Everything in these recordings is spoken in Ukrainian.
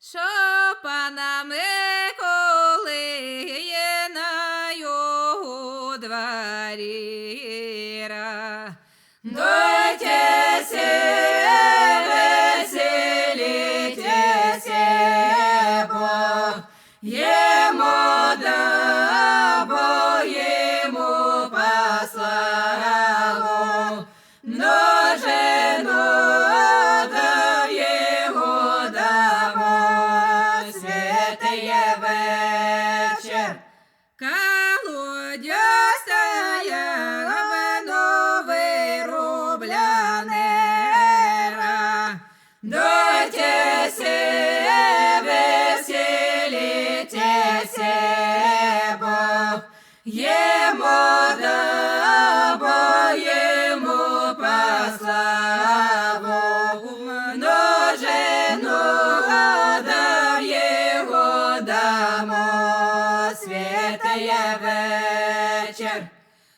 що пана Миколи є на його дворі. Дойтеся, веселітеся, бо йому дамо, йому пославу, множину да його дамо, святає вечір. Колодязь вино вирубляне, дойтеся, веселітеся, бо йому дамо, йому пославу, множину да його дамо, святає вечір.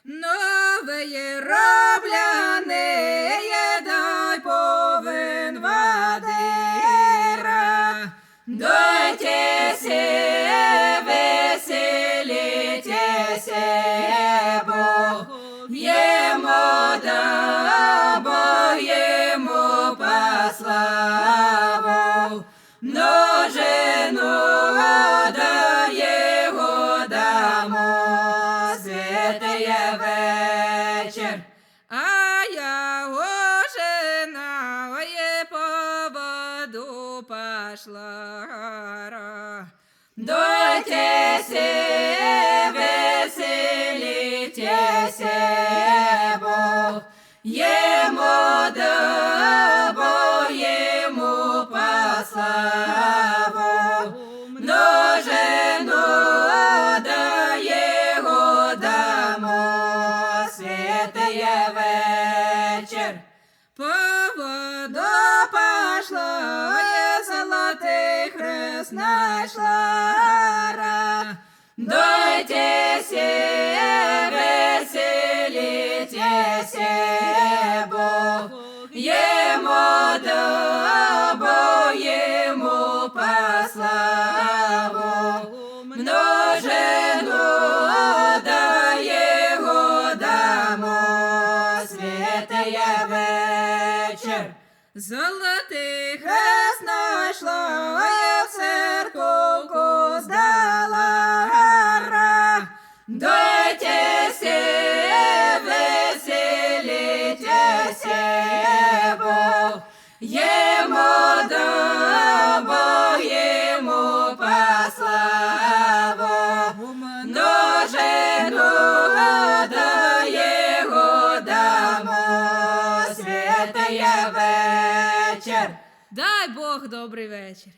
Нової робляне, дай повен вадира, дойтеся, веселітеся, бо йому дамо, йому пославу, множину да його дамо, святає вечір. А його жена є по воду пошла. Дойтеся, веселітеся, бо йому дамо, йому пославу, множину да його дамо, святає вечір. По воду пошла, золотий хрест нашла. Дойтеся, веселітеся, бо йому дамо, йому пославу, множину да його дамо, святає вечір. Золотий хрест нашла, я в церковку здала. Дойтеся, веселітеся, бо йому дамо, йому пославу, множину да його дамо, святає вечір. Дай Бог добрий вечір.